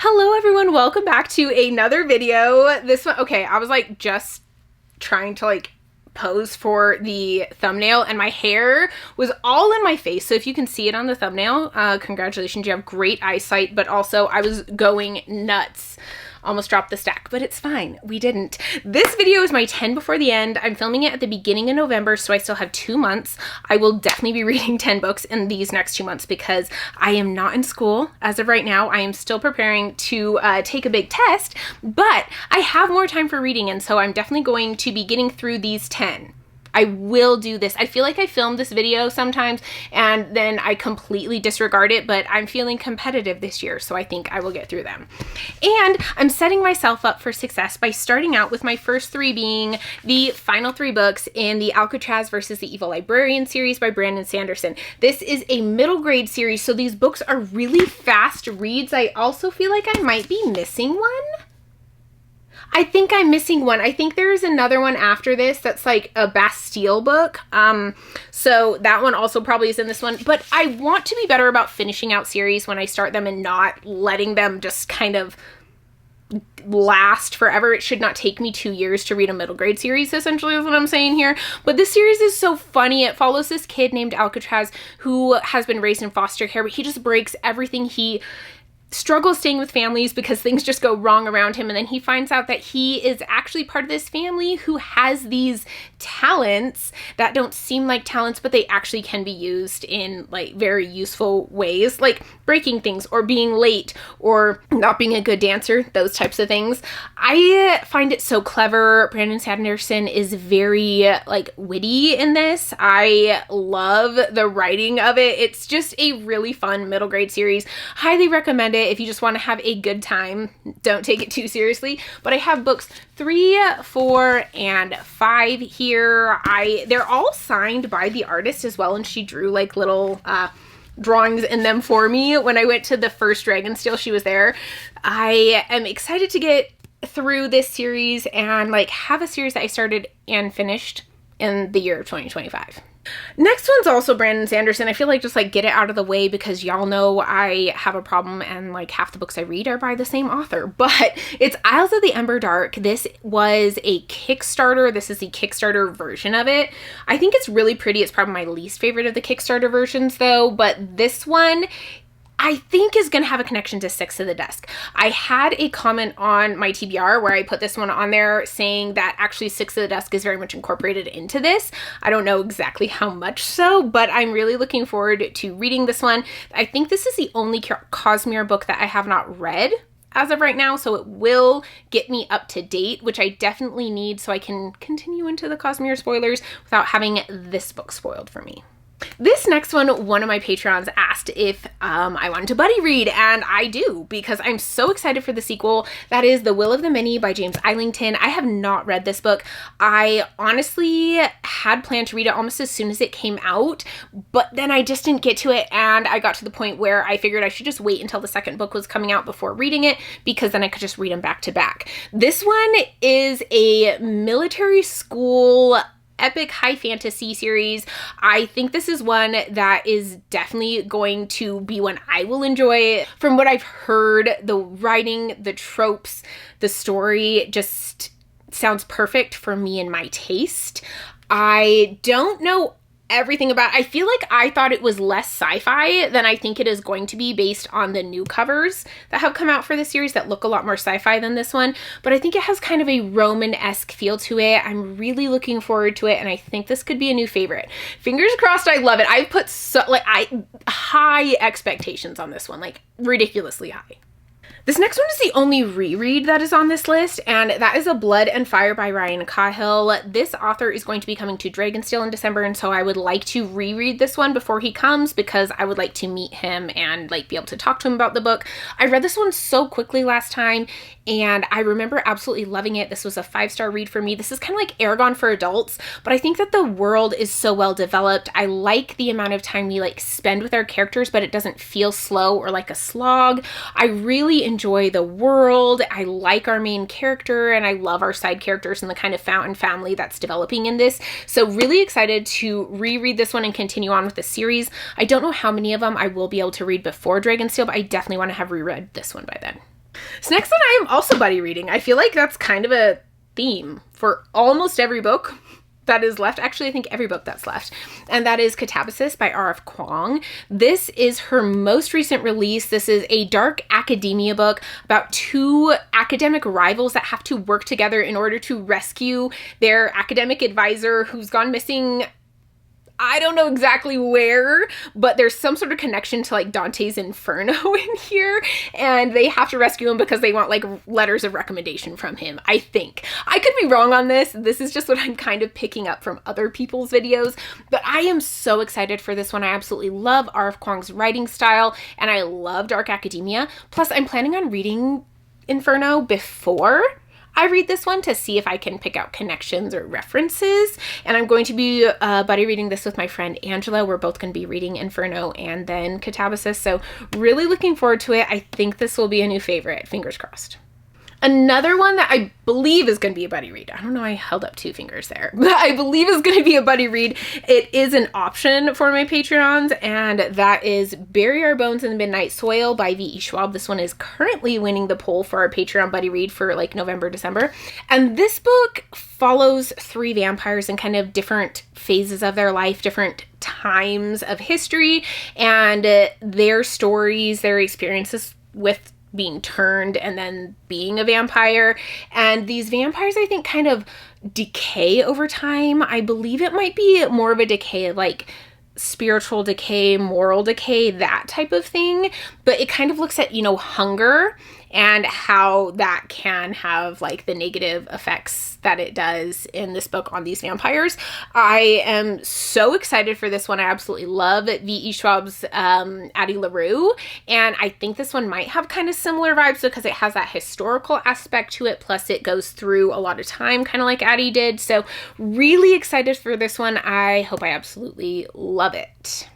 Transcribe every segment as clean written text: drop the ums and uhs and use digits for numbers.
Hello everyone, welcome back to another video. This one, okay, I was like just trying to like pose for the thumbnail and my hair was all in my face. So if you can see it on the thumbnail, congratulations, you have great eyesight, but also I was going nuts. Almost dropped the stack, but it's fine. We didn't. This video is my 10 before the end. I'm filming it at the beginning of November, so I still have 2 months. I will definitely be reading 10 books in these next 2 months because I am not in school as of right now. I am still preparing to take a big test, but I have more time for reading, and so I'm definitely going to be getting through these 10. I will do this. I feel like I filmed this video sometimes and then I completely disregard it, but I'm feeling competitive this year, so I think I will get through them. And I'm setting myself up for success by starting out with my first 3 being the final 3 books in the Alcatraz versus the Evil Librarian series by Brandon Sanderson. This is a middle grade series, so these books are really fast reads. I also feel like I might be missing one. I think I'm missing one. I think there is another one after this that's like a Bastille book. So that one also probably is in this one. But I want to be better about finishing out series when I start them and not letting them just kind of last forever. It should not take me 2 years to read a middle grade series, essentially is what I'm saying here. But this series is so funny. It follows this kid named Alcatraz who has been raised in foster care, but he just breaks everything. He struggles staying with families because things just go wrong around him, and then he finds out that he is actually part of this family who has these talents that don't seem like talents, but they actually can be used in like very useful ways, like breaking things or being late or not being a good dancer, those types of things. I find it so clever. Brandon Sanderson is very like witty in this. I love the writing of it. It's just a really fun middle grade series. Highly recommend it if you just want to have a good time. Don't take it too seriously. But I have books 3, 4, and 5 here. They're all signed by the artist as well, and she drew like little drawings in them for me. When I went to the first Dragonsteel, she was there. I am excited to get through this series and like have a series that I started and finished in the year of 2025. Next one's also Brandon Sanderson. I feel like just like get it out of the way because y'all know I have a problem and like half the books I read are by the same author, but it's Isles of the Emberdark. This was a Kickstarter. This is the Kickstarter version of it. I think it's really pretty. It's probably my least favorite of the Kickstarter versions though, but this one I think is going to have a connection to Six of the Dusk. I had a comment on my TBR where I put this one on there saying that actually Six of the Dusk is very much incorporated into this. I don't know exactly how much so, but I'm really looking forward to reading this one. I think this is the only Cosmere book that I have not read as of right now, so it will get me up to date, which I definitely need so I can continue into the Cosmere spoilers without having this book spoiled for me. This next one of my Patreons asked if I wanted to buddy read, and I do because I'm so excited for the sequel. That is The Will of the Many by James Islington. I have not read this book. I honestly had planned to read it almost as soon as it came out, but then I just didn't get to it, and I got to the point where I figured I should just wait until the second book was coming out before reading it because then I could just read them back to back. This one is a military school epic high fantasy series. I think this is one that is definitely going to be one I will enjoy. From what I've heard, the writing, the tropes, the story just sounds perfect for me and my taste. I don't know everything about it. I feel like I thought it was less sci-fi than I think it is going to be based on the new covers that have come out for this series that look a lot more sci-fi than this one, but I think it has kind of a Roman-esque feel to it. I'm really looking forward to it, and I think this could be a new favorite. Fingers crossed. I love it. I've put high expectations on this one, like ridiculously high. This next one is the only reread that is on this list, and that is A Blood and Fire by Ryan Cahill. This author is going to be coming to Dragonsteel in December, and so I would like to reread this one before he comes because I would like to meet him and like be able to talk to him about the book. I read this one so quickly last time, and I remember absolutely loving it. This was a 5-star read for me. This is kind of like Aragon for adults, but I think that the world is so well developed. I like the amount of time we like spend with our characters, but it doesn't feel slow or like a slog. I really enjoy the world. I like our main character, and I love our side characters and the kind of fountain family that's developing in this. So really excited to reread this one and continue on with the series. I don't know how many of them I will be able to read before Dragonsteel, but I definitely want to have reread this one by then. So next one I am also buddy reading. I feel like that's kind of a theme for almost every book that is left. Actually, I think every book that's left. And that is Katabasis by R.F. Kuang. This is her most recent release. This is a dark academia book about two academic rivals that have to work together in order to rescue their academic advisor who's gone missing. I don't know exactly where, but there's some sort of connection to like Dante's Inferno in here, and they have to rescue him because they want like letters of recommendation from him, I think. I could be wrong on this. This is just what I'm kind of picking up from other people's videos, but I am so excited for this one. I absolutely love R.F. Kuang's writing style, and I love dark academia. Plus, I'm planning on reading Inferno before I read this one to see if I can pick out connections or references. And I'm going to be buddy reading this with my friend Angela. We're both going to be reading Inferno and then Katabasis. So really looking forward to it. I think this will be a new favorite. Fingers crossed. Another one that I believe is going to be a buddy read. I don't know, I held up two fingers there, but I believe is going to be a buddy read. It is an option for my Patreons, and that is Bury Our Bones in the Midnight Soil by V.E. Schwab. This one is currently winning the poll for our Patreon buddy read for like November, December. And this book follows three vampires in kind of different phases of their life, different times of history, and their stories, their experiences with being turned and then being a vampire. And these vampires, I think, kind of decay over time. I believe it might be more of a decay, like spiritual decay, moral decay, that type of thing. But it kind of looks at, you know, hunger and how that can have like the negative effects that it does in this book on these vampires. I am so excited for this one. I absolutely love V.E. Schwab's Addie LaRue, and I think this one might have kind of similar vibes because it has that historical aspect to it, plus it goes through a lot of time, kind of like Addie did. So really excited for this one. I hope I absolutely love it.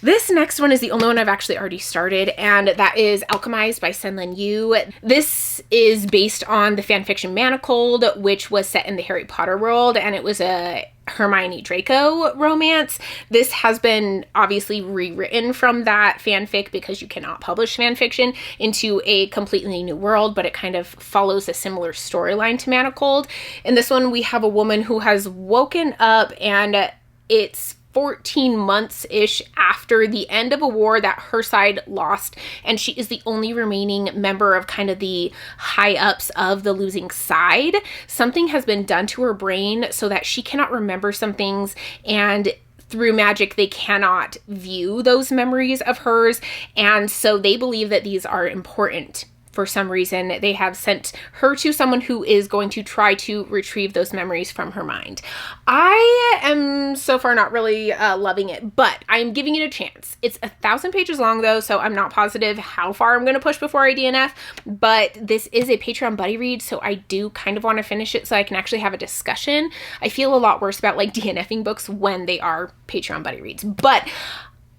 This next one is the only one I've actually already started, and that is Alchemized by Senlin Yu. This is based on the fanfiction Manacled, which was set in the Harry Potter world, and it was a Hermione Draco romance. This has been obviously rewritten from that fanfic because you cannot publish fanfiction into a completely new world, but it kind of follows a similar storyline to Manacled. In this one, we have a woman who has woken up, and it's 14 months-ish after the end of a war that her side lost, and she is the only remaining member of kind of the high-ups of the losing side. Something has been done to her brain so that she cannot remember some things, and through magic they cannot view those memories of hers, and so they believe that these are important. For some reason, they have sent her to someone who is going to try to retrieve those memories from her mind. I am so far not really loving it, but I'm giving it a chance. It's 1,000 pages long though, so I'm not positive how far I'm going to push before I DNF, but this is a Patreon buddy read, so I do kind of want to finish it so I can actually have a discussion. I feel a lot worse about like DNFing books when they are Patreon buddy reads, but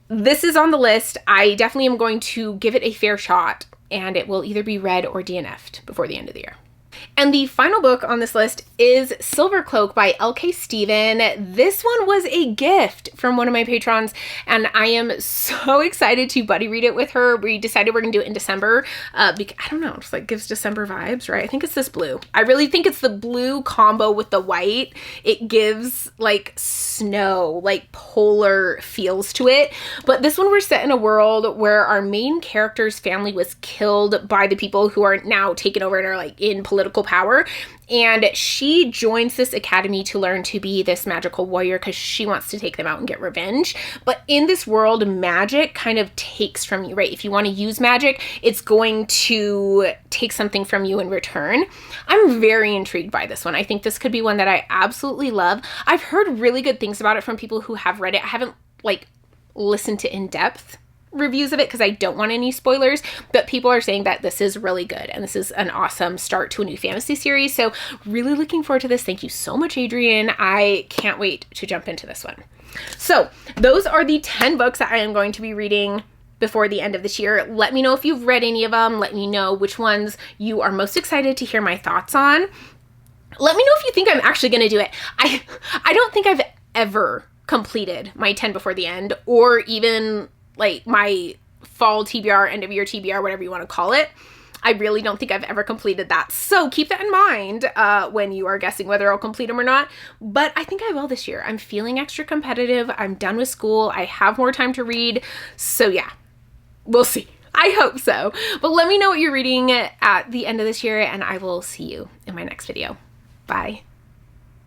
this is on the list. I definitely am going to give it a fair shot, and it will either be read or DNF'd before the end of the year. And the final book on this list is Silvercloak by L.K. Stephen. This one was a gift from one of my patrons, and I am so excited to buddy read it with her. We decided we're going to do it in December. Because, I don't know, just like gives December vibes, right? I think it's this blue. I really think it's the blue combo with the white. It gives like snow, like polar feels to it. But this one, we're set in a world where our main character's family was killed by the people who are now taken over and are like in political power, and she joins this academy to learn to be this magical warrior because she wants to take them out and get revenge. But in this world, magic kind of takes from you, right? If you want to use magic, it's going to take something from you in return. I'm very intrigued by this one. I think this could be one that I absolutely love. I've heard really good things about it from people who have read it. I haven't like listened to in-depth reviews of it because I don't want any spoilers, but people are saying that this is really good and this is an awesome start to a new fantasy series. So really looking forward to this. Thank you so much, Adrian. I can't wait to jump into this one. So those are the 10 books that I am going to be reading before the end of this year. Let me know if you've read any of them. Let me know which ones you are most excited to hear my thoughts on. Let me know if you think I'm actually going to do it. I don't think I've ever completed my 10 before the end, or even like my fall TBR, end of year TBR, whatever you want to call it. I really don't think I've ever completed that. So keep that in mind when you are guessing whether I'll complete them or not. But I think I will this year. I'm feeling extra competitive. I'm done with school. I have more time to read. So yeah, we'll see. I hope so. But let me know what you're reading at the end of this year, and I will see you in my next video. Bye.